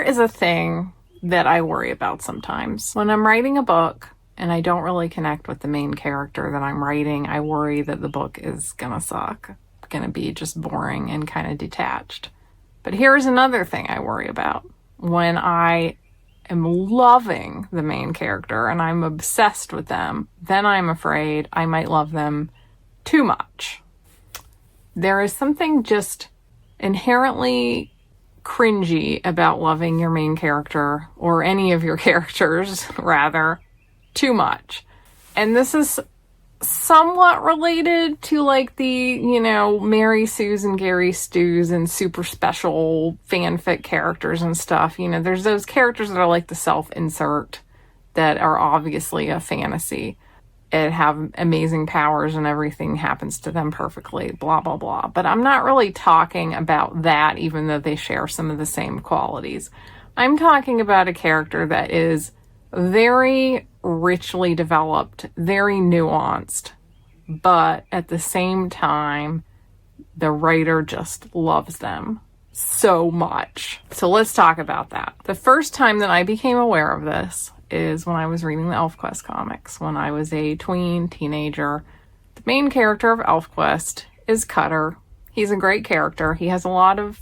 is a thing that I worry about sometimes. When I'm writing a book and I don't really connect with the main character that I'm writing, I worry that the book is gonna suck, gonna be just boring and kind of detached. But here's another thing I worry about. When I am loving the main character and I'm obsessed with them, then I'm afraid I might love them too much. There is something just inherently cringy about loving your main character, or any of your characters rather, too much. And this is somewhat related to like the, Mary Sues and Gary Stews and super special fanfic characters and stuff. There's those characters that are like the self-insert that are obviously a fantasy and have amazing powers and everything happens to them perfectly, blah, blah, blah. But I'm not really talking about that, even though they share some of the same qualities. I'm talking about a character that is very richly developed, very nuanced, but at the same time, the writer just loves them so much. So let's talk about that. The first time that I became aware of this is when I was reading the ElfQuest comics. When I was a tween teenager, the main character of ElfQuest is Cutter. He's a great character. He has a lot of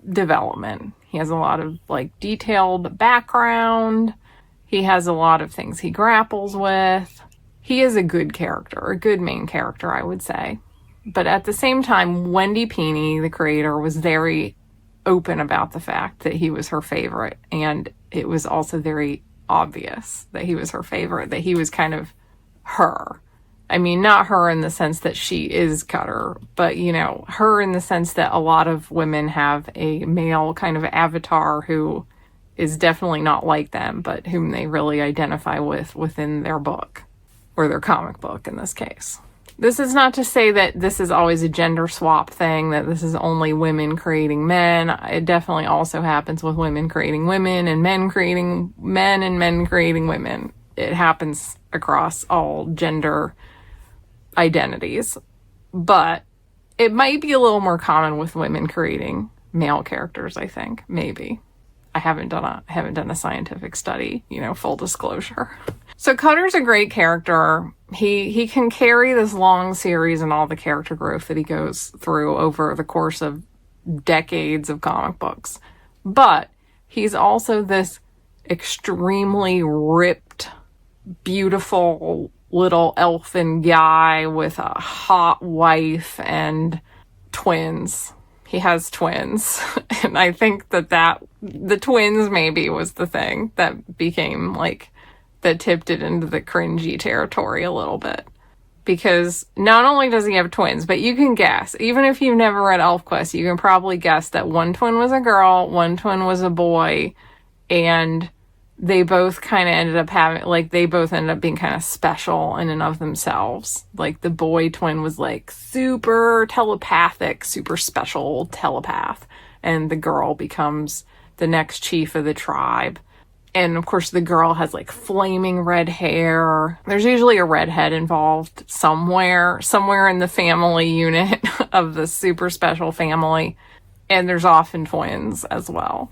development. He has a lot of detailed background. He has a lot of things he grapples with. He is a good character, a good main character, I would say. But at the same time, Wendy Pini, the creator, was very open about the fact that he was her favorite. And it was also very obvious that he was her favorite, that he was kind of her. I mean, not her in the sense that she is Cutter, but, her in the sense that a lot of women have a male kind of avatar who is definitely not like them, but whom they really identify with within their book, or their comic book in this case. This is not to say that this is always a gender swap thing, that this is only women creating men. It definitely also happens with women creating women and men creating men and men creating women. It happens across all gender identities. But it might be a little more common with women creating male characters, I think. Maybe. I haven't done a scientific study, full disclosure. So Cutter's a great character. He can carry this long series and all the character growth that he goes through over the course of decades of comic books. But he's also this extremely ripped, beautiful little elfin guy with a hot wife and twins. He has twins. And I think that the twins maybe was the thing that became that tipped it into the cringy territory a little bit. Because not only does he have twins, but you can guess, even if you've never read ElfQuest, you can probably guess that one twin was a girl, one twin was a boy, and they both kind of ended up being kind of special in and of themselves. The boy twin was super telepathic, super special telepath, and the girl becomes the next chief of the tribe. And of course the girl has flaming red hair. There's usually a redhead involved somewhere in the family unit of the super special family. And there's often twins as well.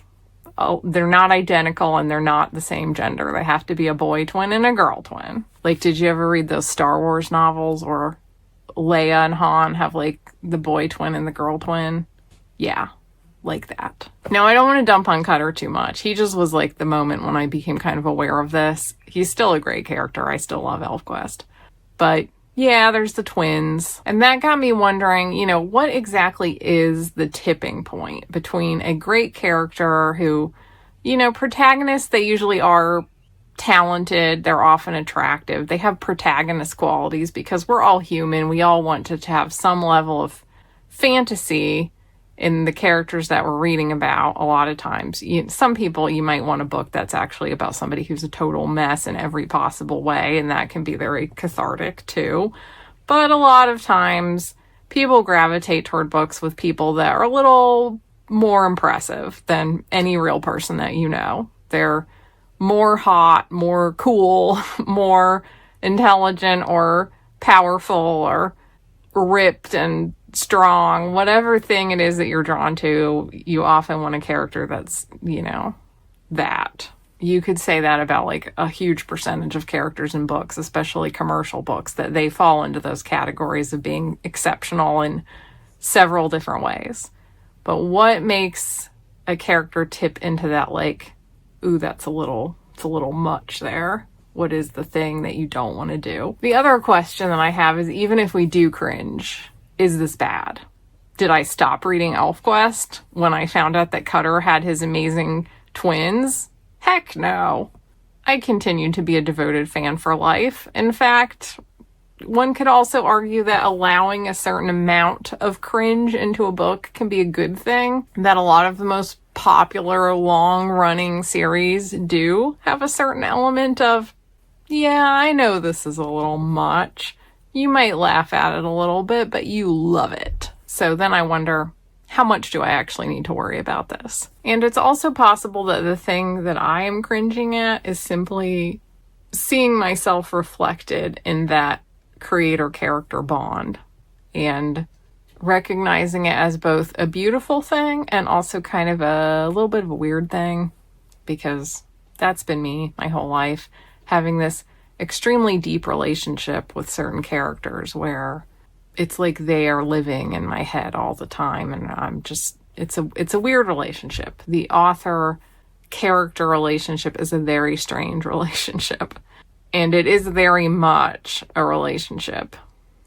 Oh, they're not identical and they're not the same gender. They have to be a boy twin and a girl twin. Did you ever read those Star Wars novels where Leia and Han have the boy twin and the girl twin? Yeah, like that. Now, I don't want to dump on Cutter too much. He just was the moment when I became kind of aware of this. He's still a great character. I still love ElfQuest. But yeah, there's the twins. And that got me wondering, what exactly is the tipping point between a great character who, protagonists, they usually are talented, they're often attractive, they have protagonist qualities because we're all human. We all want to have some level of fantasy in the characters that we're reading about. A lot of times, some people, you might want a book that's actually about somebody who's a total mess in every possible way, and that can be very cathartic too. But a lot of times, people gravitate toward books with people that are a little more impressive than any real person that you know. They're more hot, more cool, more intelligent or powerful or ripped and strong, whatever thing it is that you're drawn to. You often want a character that's, that. You could say that about like a huge percentage of characters in books, especially commercial books, that they fall into those categories of being exceptional in several different ways. But what makes a character tip into that, like, ooh, it's a little much there? What is the thing that you don't want to do? The other question that I have is, even if we do cringe, is this bad? Did I stop reading ElfQuest when I found out that Cutter had his amazing twins? Heck no. I continue to be a devoted fan for life. In fact, one could also argue that allowing a certain amount of cringe into a book can be a good thing. That a lot of the most popular long-running series do have a certain element of, yeah, I know this is a little much. You might laugh at it a little bit, but you love it. So then I wonder, how much do I actually need to worry about this? And it's also possible that the thing that I am cringing at is simply seeing myself reflected in that creator-character bond and recognizing it as both a beautiful thing and also kind of a little bit of a weird thing, because that's been me my whole life, having this extremely deep relationship with certain characters where it's like they are living in my head all the time, and I'm just, it's a weird relationship. The author-character relationship is a very strange relationship, and it is very much a relationship.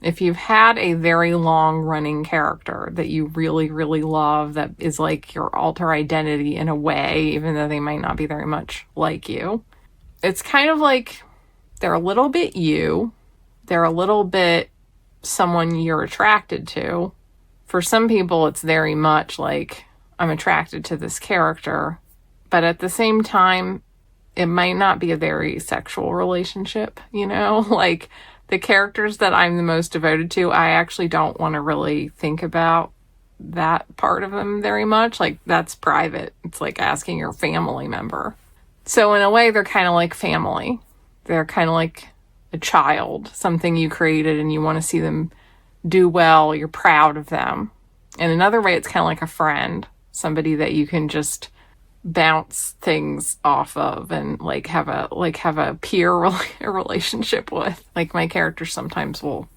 If you've had a very long-running character that you really, really love, that is like your alter identity in a way, even though they might not be very much like you, it's kind of like they're a little bit you, they're a little bit someone you're attracted to. For some people, it's very much like, I'm attracted to this character, but at the same time, it might not be a very sexual relationship, you know? Like, the characters that I'm the most devoted to, I actually don't want to really think about that part of them very much. Like, that's private. It's like asking your family member. So in a way, they're kind of like family. They're kind of like a child, something you created and you want to see them do well. You're proud of them. In another way, it's kind of like a friend, somebody that you can just bounce things off of and have a peer relationship with. Like, my characters sometimes will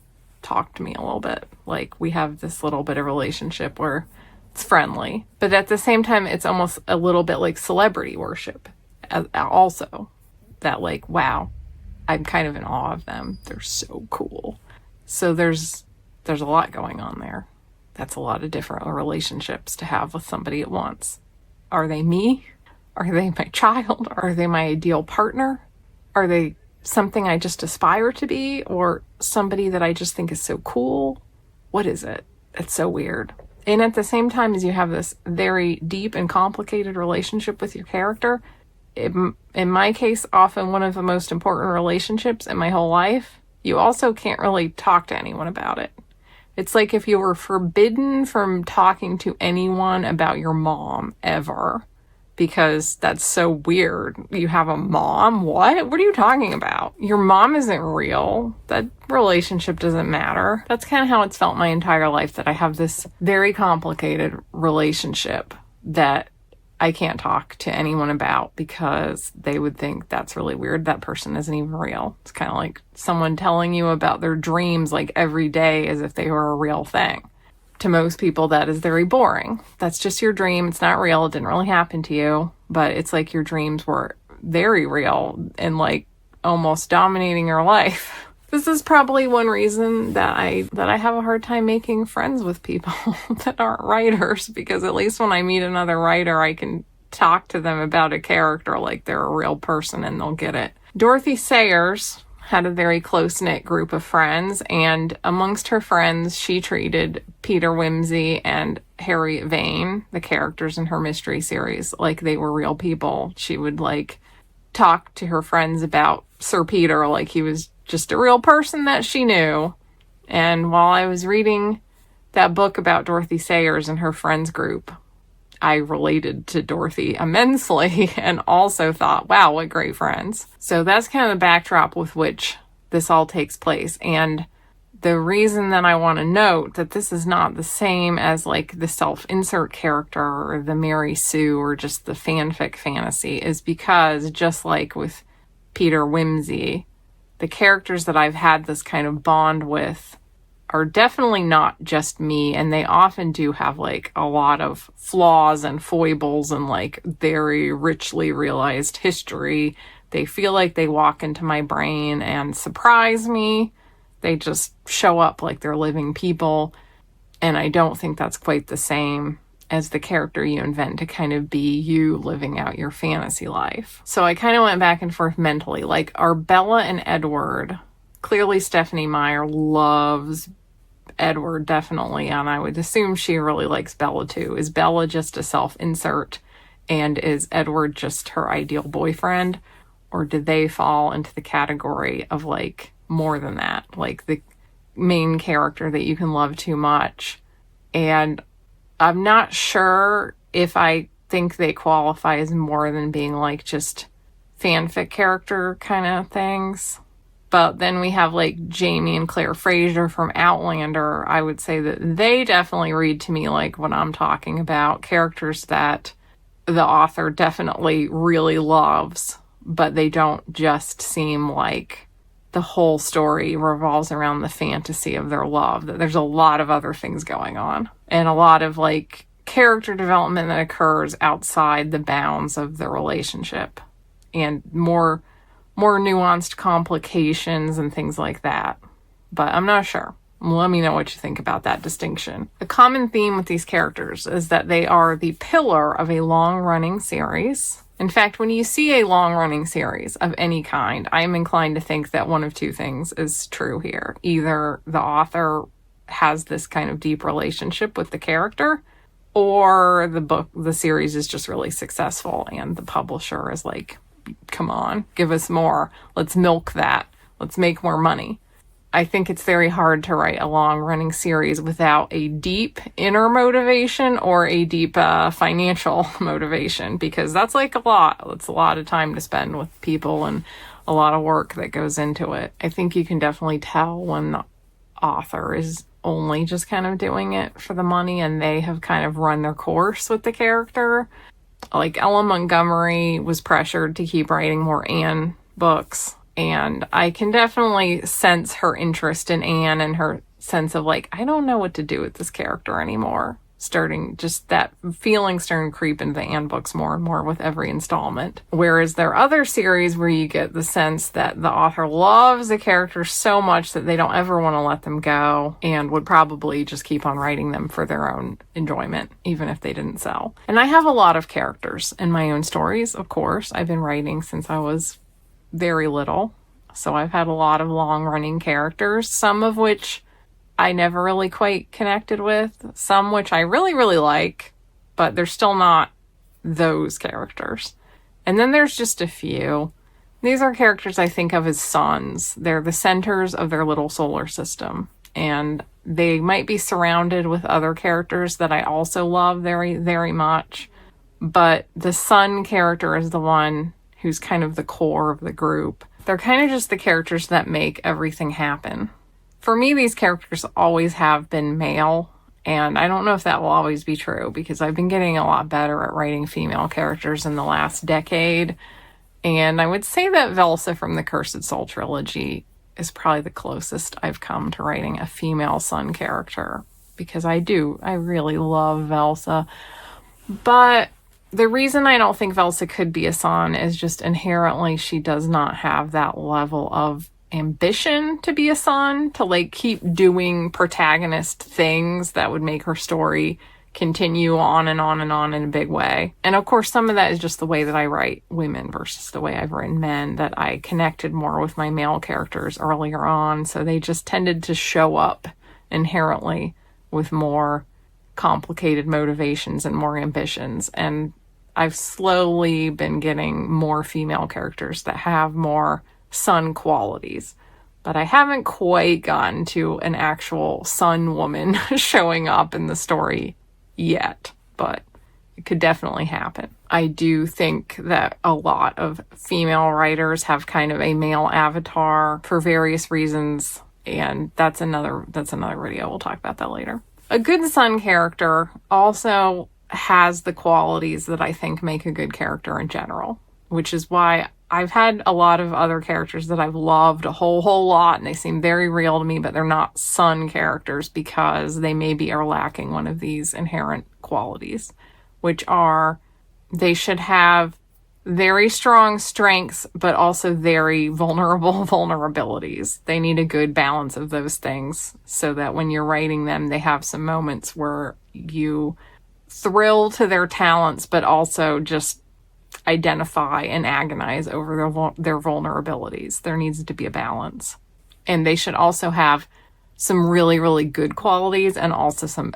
talk to me a little bit. Like, we have this little bit of relationship where it's friendly, but at the same time, it's almost a little bit like celebrity worship also. That, like, wow, I'm kind of in awe of them. They're so cool. So there's a lot going on there. That's a lot of different relationships to have with somebody at once. Are they me? Are they my child? Are they my ideal partner? Are they something I just aspire to be, or somebody that I just think is so cool? What is it? It's so weird. And at the same time as you have this very deep and complicated relationship with your character, in my case, often one of the most important relationships in my whole life, you also can't really talk to anyone about it. It's like if you were forbidden from talking to anyone about your mom ever, because that's so weird. You have a mom? What? What are you talking about? Your mom isn't real. That relationship doesn't matter. That's kind of how it's felt my entire life, that I have this very complicated relationship that I can't talk to anyone about because they would think that's really weird. That person isn't even real. It's kind of like someone telling you about their dreams like every day as if they were a real thing. To most people, that is very boring. That's just your dream. It's not real. It didn't really happen to you, but it's like your dreams were very real and like almost dominating your life. This is probably one reason that I have a hard time making friends with people that aren't writers, because at least when I meet another writer, I can talk to them about a character like they're a real person and they'll get it. Dorothy Sayers had a very close-knit group of friends, and amongst her friends, she treated Peter Wimsey and Harriet Vane, the characters in her mystery series, like they were real people. She would like talk to her friends about Sir Peter like he was just a real person that she knew. And while I was reading that book about Dorothy Sayers and her friends group, I related to Dorothy immensely and also thought, wow, what great friends. So that's kind of the backdrop with which this all takes place. And the reason that I want to note that this is not the same as like the self-insert character or the Mary Sue or just the fanfic fantasy is because just like with Peter Whimsy, the characters that I've had this kind of bond with are definitely not just me, and they often do have like a lot of flaws and foibles and like very richly realized history. They feel like they walk into my brain and surprise me. They just show up like they're living people, and I don't think that's quite the same as the character you invent to kind of be you living out your fantasy life. So I kind of went back and forth mentally. Like, are Bella and Edward... Clearly Stephanie Meyer loves Edward, definitely, and I would assume she really likes Bella too. Is Bella just a self-insert, and is Edward just her ideal boyfriend? Or did they fall into the category of, like, more than that? Like, the main character that you can love too much. And I'm not sure if I think they qualify as more than being, like, just fanfic character kind of things. But then we have like Jamie and Claire Fraser from Outlander. I would say that they definitely read to me like what I'm talking about. Characters that the author definitely really loves, but they don't just seem like the whole story revolves around the fantasy of their love. That there's a lot of other things going on. And a lot of like character development that occurs outside the bounds of the relationship. And more nuanced complications and things like that. But I'm not sure. Let me know what you think about that distinction. The common theme with these characters is that they are the pillar of a long-running series. In fact, when you see a long-running series of any kind, I'm inclined to think that one of two things is true here. Either the author has this kind of deep relationship with the character, or the series is just really successful and the publisher is like, come on, give us more. Let's milk that. Let's make more money. I think it's very hard to write a long-running series without a deep inner motivation or a deep financial motivation, because that's like a lot. It's a lot of time to spend with people and a lot of work that goes into it. I think you can definitely tell when the author is only just kind of doing it for the money and they have kind of run their course with the character. Like, Ella Montgomery was pressured to keep writing more Anne books, and I can definitely sense her interest in Anne and her sense of, like, I don't know what to do with this character anymore. That feeling starting to creep into the Anne books more and more with every installment. Whereas there are other series where you get the sense that the author loves the character so much that they don't ever want to let them go and would probably just keep on writing them for their own enjoyment, even if they didn't sell. And I have a lot of characters in my own stories, of course. I've been writing since I was very little. So I've had a lot of long-running characters, some of which I never really quite connected with, some which I really, really like, but they're still not those characters. And then there's just a few. These are characters I think of as suns. They're the centers of their little solar system, and they might be surrounded with other characters that I also love very, very much, but the sun character is the one who's kind of the core of the group. They're kind of just the characters that make everything happen. For me, these characters always have been male, and I don't know if that will always be true because I've been getting a lot better at writing female characters in the last decade, and I would say that Velsa from the Cursed Soul trilogy is probably the closest I've come to writing a female sun character, because I really love Velsa. But the reason I don't think Velsa could be a sun is just inherently she does not have that level of ambition to be a sun, to like keep doing protagonist things that would make her story continue on and on and on in a big way. And of course, some of that is just the way that I write women versus the way I've written men, that I connected more with my male characters earlier on, so they just tended to show up inherently with more complicated motivations and more ambitions. And I've slowly been getting more female characters that have more sun qualities, but I haven't quite gotten to an actual sun woman showing up in the story yet, but it could definitely happen. I do think that a lot of female writers have kind of a male avatar for various reasons. And that's another video. We'll talk about that later. A good son character also has the qualities that I think make a good character in general, which is why I've had a lot of other characters that I've loved a whole lot, and they seem very real to me, but they're not son characters because they maybe are lacking one of these inherent qualities, which are they should have very strong strengths, but also very vulnerable vulnerabilities. They need a good balance of those things so that when you're writing them, they have some moments where you thrill to their talents, but also just identify and agonize over their vulnerabilities. There needs to be a balance. And they should also have some really, really good qualities and also some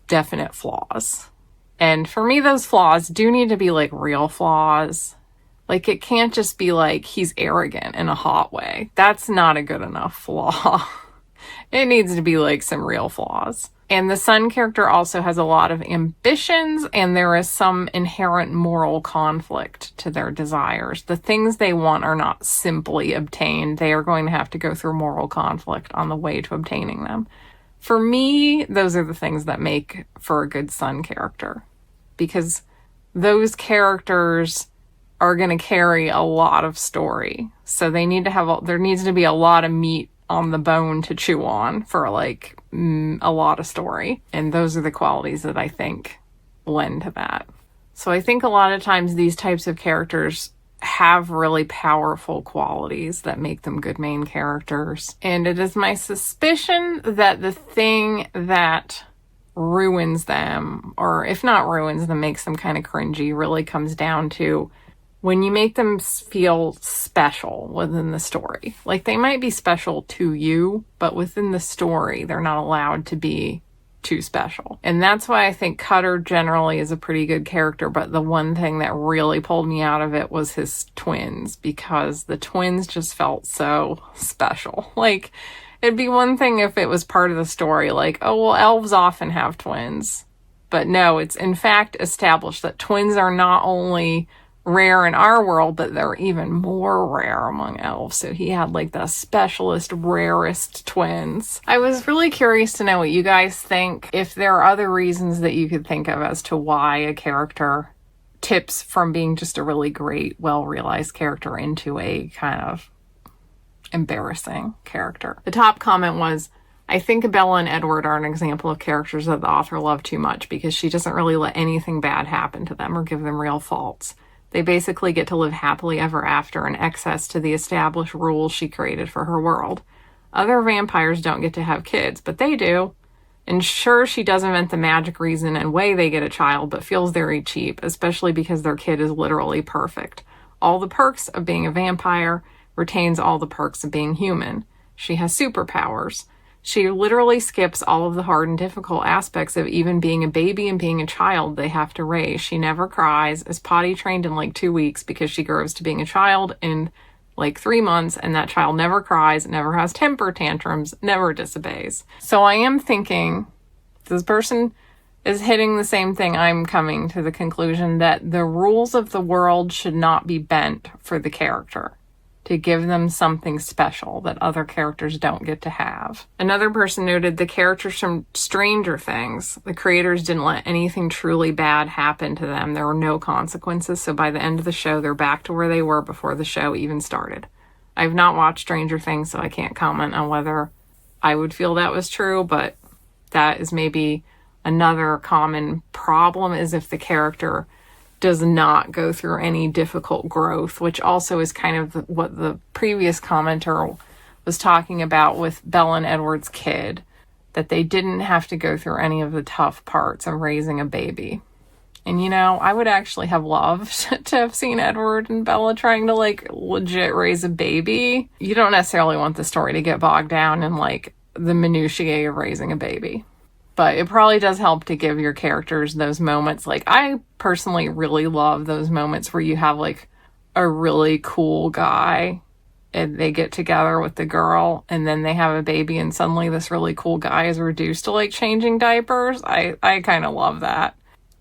definite flaws. And for me, those flaws do need to be like real flaws. Like, it can't just be like he's arrogant in a hot way. That's not a good enough flaw. It needs to be like some real flaws. And the son character also has a lot of ambitions, and there is some inherent moral conflict to their desires. The things they want are not simply obtained. They are going to have to go through moral conflict on the way to obtaining them. For me, those are the things that make for a good son character, because those characters are going to carry a lot of story. So they need to have, there needs to be a lot of meat on the bone to chew on for like a lot of story. And those are the qualities that I think lend to that. So I think a lot of times these types of characters have really powerful qualities that make them good main characters. And it is my suspicion that the thing that ruins them, or if not ruins them, makes them kind of cringy, really comes down to when you make them feel special within the story. Like, they might be special to you, but within the story, they're not allowed to be too special. And that's why I think Cutter generally is a pretty good character, but the one thing that really pulled me out of it was his twins, because the twins just felt so special. Like, it'd be one thing if it was part of the story, like, oh, well, elves often have twins. But no, it's in fact established that twins are not only rare in our world, but they're even more rare among elves. So he had like the specialist, rarest twins. I was really curious to know what you guys think, if there are other reasons that you could think of as to why a character tips from being just a really great, well-realized character into a kind of embarrassing character. The top comment was, I think Bella and Edward are an example of characters that the author loved too much because she doesn't really let anything bad happen to them or give them real faults. They basically get to live happily ever after in excess to the established rules she created for her world. Other vampires don't get to have kids, but they do. And sure, she does invent the magic reason and way they get a child, but feels very cheap, especially because their kid is literally perfect. All the perks of being a vampire, retains all the perks of being human. She has superpowers. She literally skips all of the hard and difficult aspects of even being a baby and being a child they have to raise. She never cries, is potty trained in like 2 weeks because she grows to being a child in like 3 months, and that child never cries, never has temper tantrums, never disobeys. So I am thinking this person is hitting the same thing. I'm coming to the conclusion that the rules of the world should not be bent for the character, to give them something special that other characters don't get to have. Another person noted the characters from Stranger Things. The creators didn't let anything truly bad happen to them. There were no consequences, so by the end of the show, they're back to where they were before the show even started. I've not watched Stranger Things, so I can't comment on whether I would feel that was true, but that is maybe another common problem, is if the character does not go through any difficult growth, which also is kind of what the previous commenter was talking about with Bella and Edward's kid, that they didn't have to go through any of the tough parts of raising a baby. And you know, I would actually have loved to have seen Edward and Bella trying to like legit raise a baby. You don't necessarily want the story to get bogged down in like the minutiae of raising a baby. But it probably does help to give your characters those moments. Like, I personally really love those moments where you have, like, a really cool guy and they get together with the girl and then they have a baby and suddenly this really cool guy is reduced to, like, changing diapers. I kind of love that.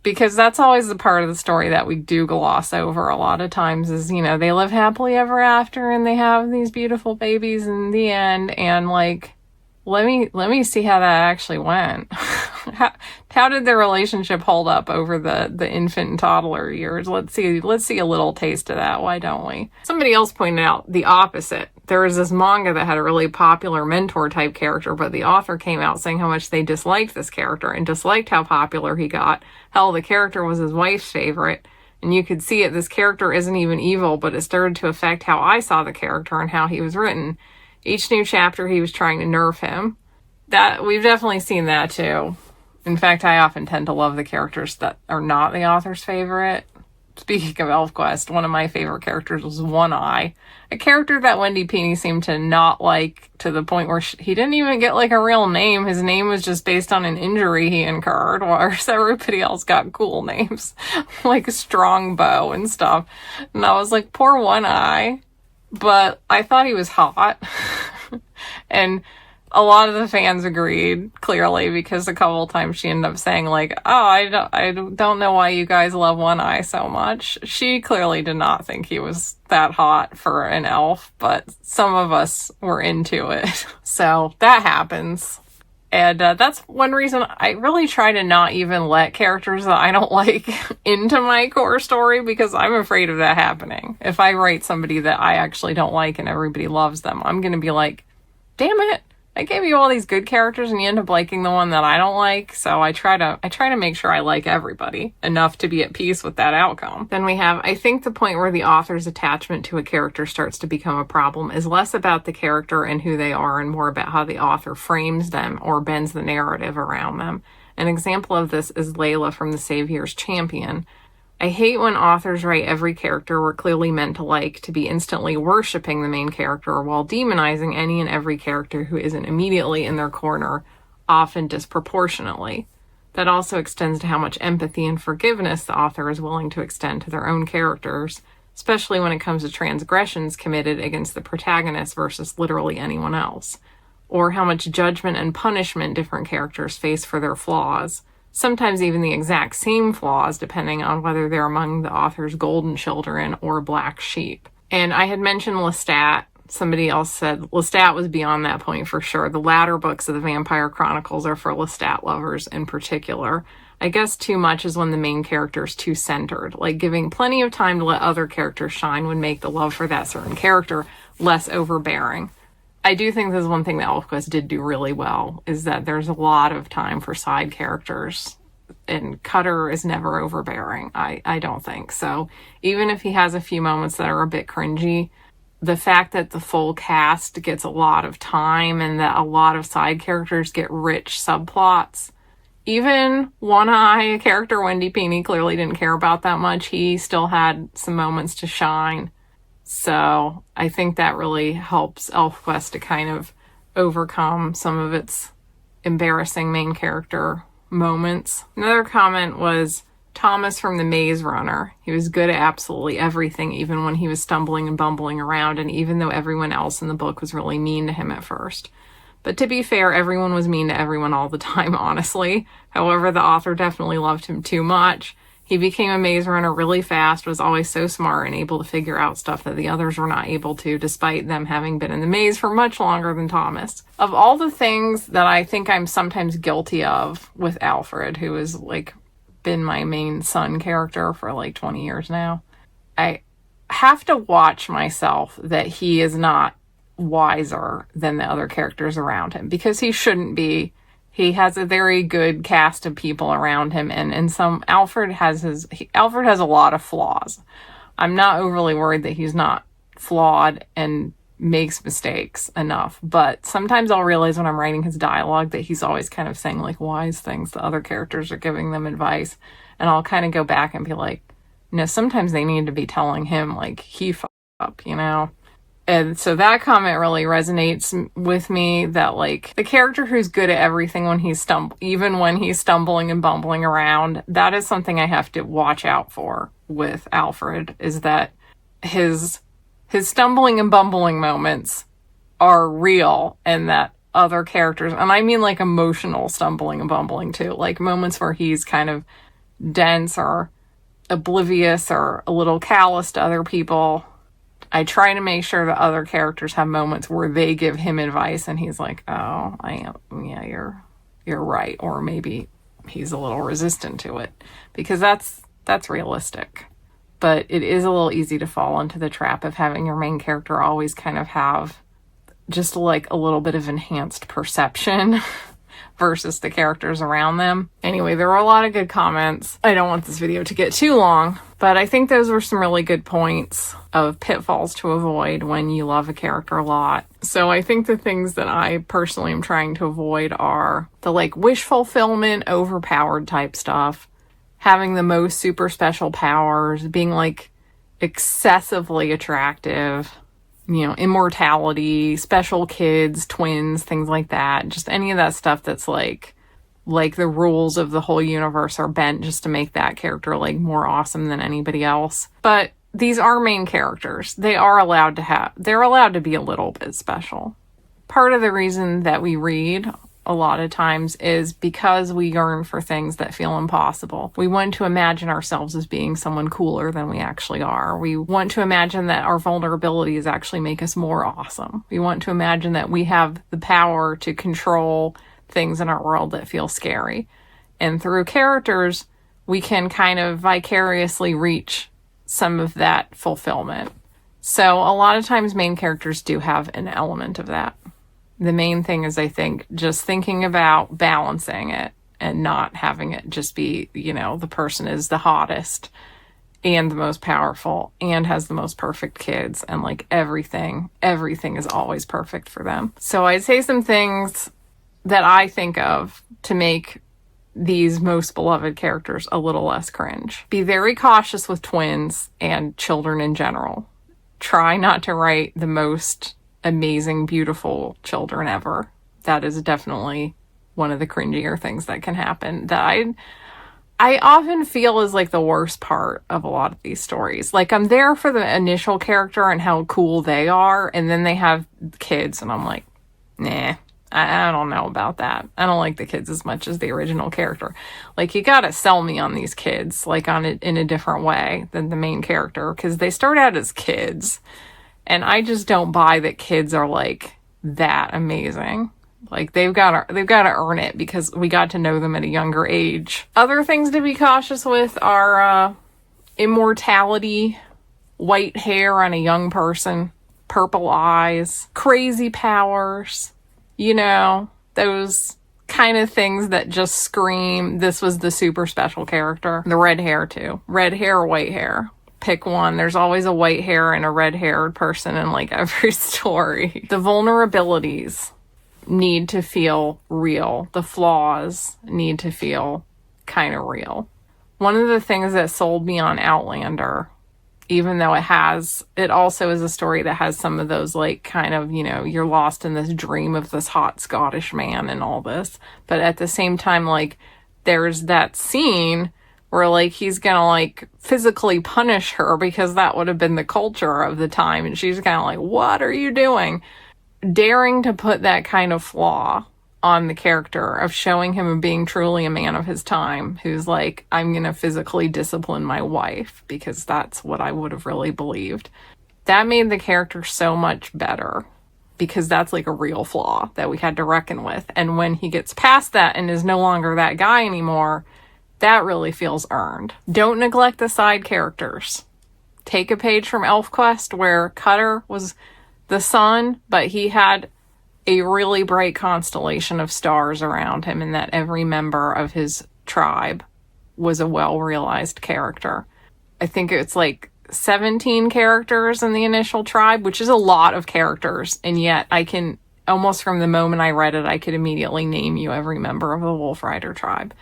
because that's always the part of the story that we do gloss over a lot of times is, you know, they live happily ever after and they have these beautiful babies in the end. And like, let me see how that actually went. How did their relationship hold up over the infant and toddler years? Let's see a little taste of that. Why don't we? Somebody else pointed out the opposite. There was this manga that had a really popular mentor type character, but the author came out saying how much they disliked this character and disliked how popular he got. Hell, the character was his wife's favorite. And you could see it. This character isn't even evil, but it started to affect how I saw the character and how he was written. Each new chapter, he was trying to nerf him. That we've definitely seen that too. In fact, I often tend to love the characters that are not the author's favorite. Speaking of ElfQuest, one of my favorite characters was One Eye, a character that Wendy Pini seemed to not like to the point where he didn't even get like a real name. His name was just based on an injury he incurred, whereas everybody else got cool names like Strongbow and stuff. And I was like, poor One Eye. But I thought he was hot. And a lot of the fans agreed, clearly, because a couple of times she ended up saying, like, oh, I don't know why you guys love One Eye so much. She clearly did not think he was that hot for an elf, but some of us were into it. So that happens. And that's one reason I really try to not even let characters that I don't like into my core story, because I'm afraid of that happening. If I write somebody that I actually don't like and everybody loves them, I'm going to be like, damn it, I gave you all these good characters and you end up liking the one that I don't like. So I try to make sure I like everybody enough to be at peace with that outcome. Then we have, I think the point where the author's attachment to a character starts to become a problem is less about the character and who they are and more about how the author frames them or bends the narrative around them. An example of this is Layla from The Savior's Champion. I hate when authors write every character we're clearly meant to like to be instantly worshipping the main character while demonizing any and every character who isn't immediately in their corner, often disproportionately. That also extends to how much empathy and forgiveness the author is willing to extend to their own characters, especially when it comes to transgressions committed against the protagonist versus literally anyone else, or how much judgment and punishment different characters face for their flaws. Sometimes even the exact same flaws, depending on whether they're among the author's golden children or black sheep. And I had mentioned Lestat. Somebody else said Lestat was beyond that point for sure. The latter books of the Vampire Chronicles are for Lestat lovers in particular. I guess too much is when the main character is too centered. Like giving plenty of time to let other characters shine would make the love for that certain character less overbearing. I do think this is one thing that ElfQuest did do really well, is that there's a lot of time for side characters, and Cutter is never overbearing, I don't think. So even if he has a few moments that are a bit cringy, the fact that the full cast gets a lot of time and that a lot of side characters get rich subplots, even One Eye character Wendy Pini clearly didn't care about that much, he still had some moments to shine. So I think that really helps ElfQuest to kind of overcome some of its embarrassing main character moments. Another comment was Thomas from The Maze Runner. He was good at absolutely everything, even when he was stumbling and bumbling around, and even though everyone else in the book was really mean to him at first. But to be fair, everyone was mean to everyone all the time, honestly. However, the author definitely loved him too much. He became a maze runner really fast, was always so smart and able to figure out stuff that the others were not able to, despite them having been in the maze for much longer than Thomas. Of all the things that I think I'm sometimes guilty of with Alfred, who has like been my main son character for like 20 years now, I have to watch myself that he is not wiser than the other characters around him, because he shouldn't be. He has a very good cast of people around him, and Alfred has a lot of flaws. I'm not overly worried that he's not flawed and makes mistakes enough, but sometimes I'll realize when I'm writing his dialogue that he's always kind of saying like wise things. The other characters are giving them advice, and I'll kind of go back and be like, no, sometimes they need to be telling him like he fucked up, you know? And so that comment really resonates with me, that like the character who's good at everything when even when he's stumbling and bumbling around, that is something I have to watch out for with Alfred, is that his stumbling and bumbling moments are real, and that other characters, and I mean like emotional stumbling and bumbling too, like moments where he's kind of dense or oblivious or a little callous to other people. I try to make sure that other characters have moments where they give him advice and he's like, oh, yeah, you're right. Or maybe he's a little resistant to it, because that's realistic. But it is a little easy to fall into the trap of having your main character always kind of have just like a little bit of enhanced perception versus the characters around them. Anyway, there were a lot of good comments. I don't want this video to get too long, but I think those were some really good points of pitfalls to avoid when you love a character a lot. So I think the things that I personally am trying to avoid are the like wish fulfillment, overpowered type stuff, having the most super special powers, being like excessively attractive, you know, immortality, special kids, twins, things like that. Just any of that stuff that's like the rules of the whole universe are bent just to make that character like more awesome than anybody else. But these are main characters. They're allowed to be a little bit special. Part of the reason that we read a lot of times is because we yearn for things that feel impossible. We want to imagine ourselves as being someone cooler than we actually are. We want to imagine that our vulnerabilities actually make us more awesome. We want to imagine that we have the power to control things in our world that feel scary. And through characters, we can kind of vicariously reach some of that fulfillment. So a lot of times main characters do have an element of that. The main thing is, I think, just thinking about balancing it and not having it just be, you know, the person is the hottest and the most powerful and has the most perfect kids and like everything is always perfect for them. So I'd say some things that I think of to make these most beloved characters a little less cringe. Be very cautious with twins and children in general. Try not to write the most amazing, beautiful children ever. That is definitely one of the cringier things that can happen that I often feel is like the worst part of a lot of these stories. Like I'm there for the initial character and how cool they are, and then they have kids and I'm like, nah, I don't know about that. I don't like the kids as much as the original character. Like you gotta sell me on these kids like on it in a different way than the main character, because they start out as kids. And I just don't buy that kids are like that amazing. Like they've got to earn it because we got to know them at a younger age. Other things to be cautious with are immortality, white hair on a young person, purple eyes, crazy powers, you know, those kind of things that just scream this was the super special character. The red hair too. Red hair or white hair. Pick one. There's always a white hair and a red haired person in like every story. The vulnerabilities need to feel real. The flaws need to feel kind of real. One of the things that sold me on Outlander, even though it also is a story that has some of those like kind of, you know, you're lost in this dream of this hot Scottish man and all this. But at the same time, like there's that scene where like he's gonna like physically punish her because that would have been the culture of the time, and she's kind of like, what are you doing? Daring to put that kind of flaw on the character of showing him being truly a man of his time who's like, I'm gonna physically discipline my wife because that's what I would have really believed. That made the character so much better because that's like a real flaw that we had to reckon with. And when he gets past that and is no longer that guy anymore, that really feels earned. Don't neglect the side characters. Take a page from ElfQuest where Cutter was the sun, but he had a really bright constellation of stars around him, and that every member of his tribe was a well-realized character. I think it's like 17 characters in the initial tribe, which is a lot of characters, and yet I can, almost from the moment I read it, I could immediately name you every member of the Wolf Rider tribe.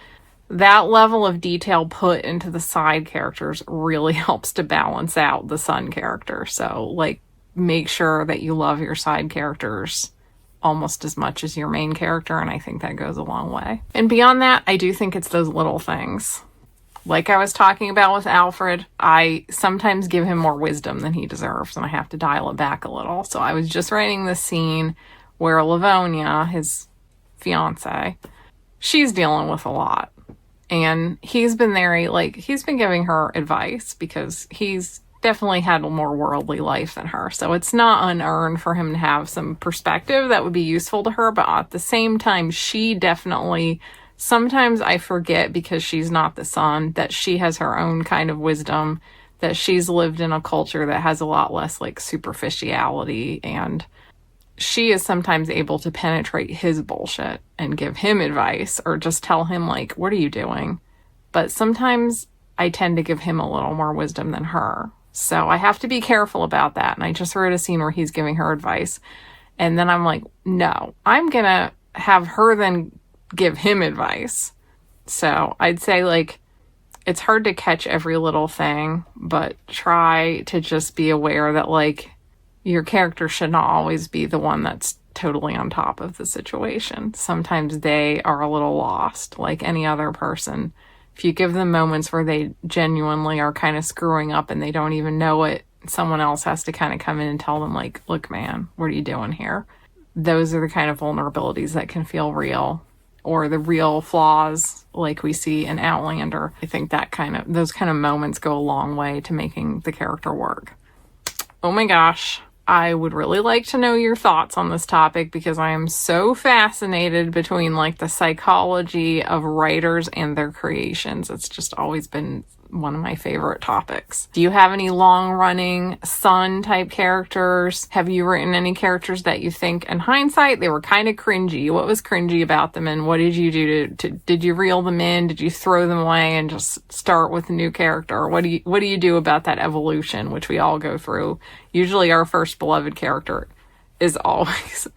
That level of detail put into the side characters really helps to balance out the sun character. So, like, make sure that you love your side characters almost as much as your main character, and I think that goes a long way. And beyond that, I do think it's those little things. Like I was talking about with Alfred, I sometimes give him more wisdom than he deserves, and I have to dial it back a little. So I was just writing this scene where Livonia, his fiance, she's dealing with a lot. And he's been there, like, he's been giving her advice because he's definitely had a more worldly life than her. So it's not unearned for him to have some perspective that would be useful to her. But at the same time, she definitely, sometimes I forget because she's not the son, that she has her own kind of wisdom, that she's lived in a culture that has a lot less like superficiality, and she is sometimes able to penetrate his bullshit and give him advice or just tell him like, what are you doing? But sometimes I tend to give him a little more wisdom than her. So I have to be careful about that. And I just wrote a scene where he's giving her advice. And then I'm like, no, I'm going to have her then give him advice. So I'd say like, it's hard to catch every little thing, but try to just be aware that like your character should not always be the one that's totally on top of the situation. Sometimes they are a little lost, like any other person. If you give them moments where they genuinely are kind of screwing up and they don't even know it, someone else has to kind of come in and tell them like, look, man, what are you doing here? Those are the kind of vulnerabilities that can feel real, or the real flaws like we see in Outlander. I think those kind of moments go a long way to making the character work. Oh my gosh. I would really like to know your thoughts on this topic because I am so fascinated between like the psychology of writers and their creations. It's just always been one of my favorite topics. Do you have any long-running son type characters? Have you written any characters that you think in hindsight they were kind of cringy? What was cringy about them, and what did you do did you reel them in? Did you throw them away and just start with a new character? Or what do you do about that evolution, which we all go through? Usually our first beloved character is always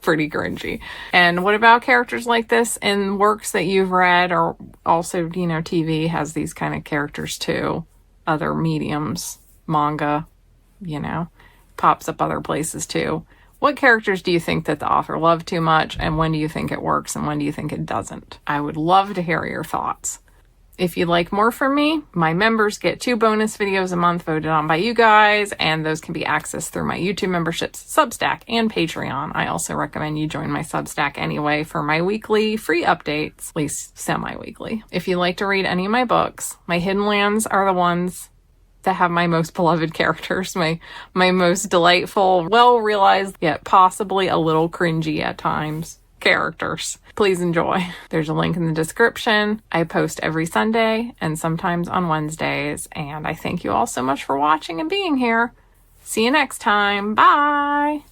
pretty cringy. And what about characters like this in works that you've read, or also, TV has these kind of characters too. Other mediums, manga, pops up other places too. What characters do you think that the author loved too much, and when do you think it works and when do you think it doesn't? I would love to hear your thoughts. If you'd like more from me, my members get 2 bonus videos a month voted on by you guys, and those can be accessed through my YouTube memberships, Substack, and Patreon. I also recommend you join my Substack anyway for my weekly free updates, at least semi-weekly. If you'd like to read any of my books, my Hidden Lands are the ones that have my most beloved characters, my most delightful, well-realized, yet possibly a little cringy at times characters. Please enjoy. There's a link in the description. I post every Sunday and sometimes on Wednesdays, and I thank you all so much for watching and being here. See you next time. Bye.